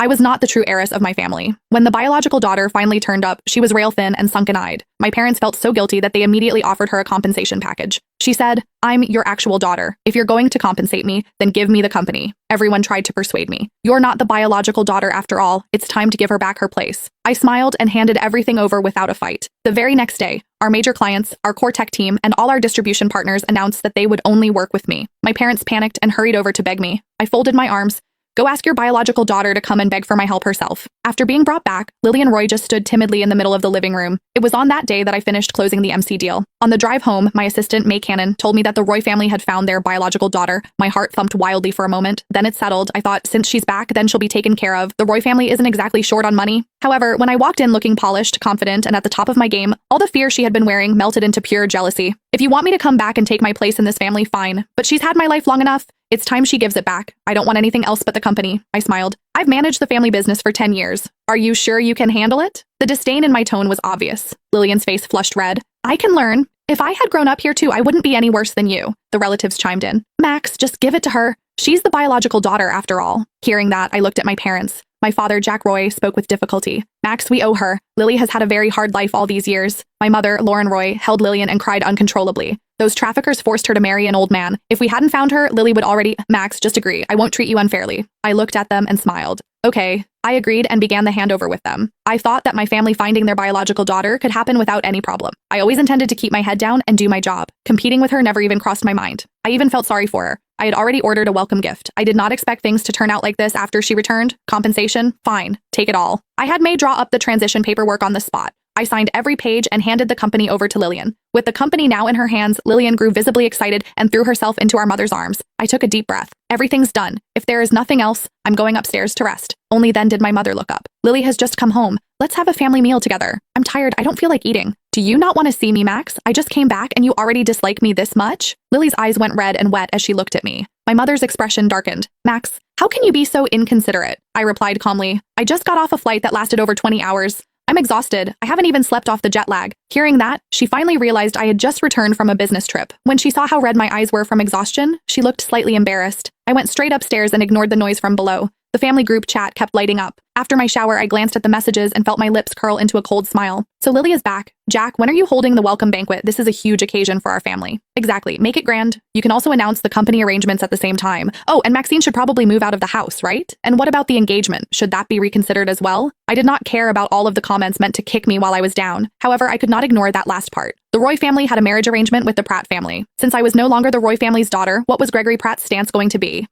I was not the true heiress of my family. When the biological daughter finally turned up, she was rail-thin and sunken-eyed. My parents felt so guilty that they immediately offered her a compensation package. She said, "I'm your actual daughter. If you're going to compensate me, then give me the company." Everyone tried to persuade me. "You're not the biological daughter after all. It's time to give her back her place." I smiled and handed everything over without a fight. The very next day, our major clients, our core tech team, and all our distribution partners announced that they would only work with me. My parents panicked and hurried over to beg me. I folded my arms. "Go ask your biological daughter to come and beg for my help herself." After being brought back, Lily and Roy just stood timidly in the middle of the living room. It was on that day that I finished closing the MC deal. On the drive home, my assistant, May Cannon, told me that the Roy family had found their biological daughter. My heart thumped wildly for a moment. Then it settled. I thought, since she's back, then she'll be taken care of. The Roy family isn't exactly short on money. However, when I walked in looking polished, confident, and at the top of my game, all the fear she had been wearing melted into pure jealousy. "If you want me to come back and take my place in this family, fine. But she's had my life long enough. It's time she gives it back. I don't want anything else but the company." I smiled. "I've managed the family business for 10 years. Are you sure you can handle it?" The disdain in my tone was obvious. Lillian's face flushed red. "I can learn. If I had grown up here too, I wouldn't be any worse than you." The relatives chimed in. "Max, just give it to her. She's the biological daughter after all." Hearing that, I looked at my parents. My father, Jack Roy, spoke with difficulty. "Max, we owe her. Lily has had a very hard life all these years." My mother, Lauren Roy, held Lillian and cried uncontrollably. "Those traffickers forced her to marry an old man. If we hadn't found her, Lily would already—" "Max, just agree. I won't treat you unfairly." I looked at them and smiled. "Okay." I agreed and began the handover with them. I thought that my family finding their biological daughter could happen without any problem. I always intended to keep my head down and do my job. Competing with her never even crossed my mind. I even felt sorry for her. I had already ordered a welcome gift. I did not expect things to turn out like this after she returned. Compensation? Fine. Take it all. I had May draw up the transition paperwork on the spot. I signed every page and handed the company over to Lillian. With the company now in her hands, Lillian grew visibly excited and threw herself into our mother's arms. I took a deep breath. Everything's done. If there is nothing else, I'm going upstairs to rest. Only then did my mother look up. "Lily has just come home. Let's have a family meal together. I'm tired. I don't feel like eating." "Do you not want to see me, Max? I just came back and you already dislike me this much?" Lily's eyes went red and wet as she looked at me. My mother's expression darkened. "Max, how can you be so inconsiderate?" I replied calmly. "I just got off a flight that lasted over 20 hours. I'm exhausted. I haven't even slept off the jet lag." Hearing that, she finally realized I had just returned from a business trip. When she saw how red my eyes were from exhaustion, she looked slightly embarrassed. I went straight upstairs and ignored the noise from below. The family group chat kept lighting up. After my shower, I glanced at the messages and felt my lips curl into a cold smile. "So Lily is back. Jack, when are you holding the welcome banquet? This is a huge occasion for our family." "Exactly. Make it grand. You can also announce the company arrangements at the same time. Oh, and Maxine should probably move out of the house, right? And what about the engagement? Should that be reconsidered as well?" I did not care about all of the comments meant to kick me while I was down. However, I could not ignore that last part. The Roy family had a marriage arrangement with the Pratt family. Since I was no longer the Roy family's daughter, what was Gregory Pratt's stance going to be?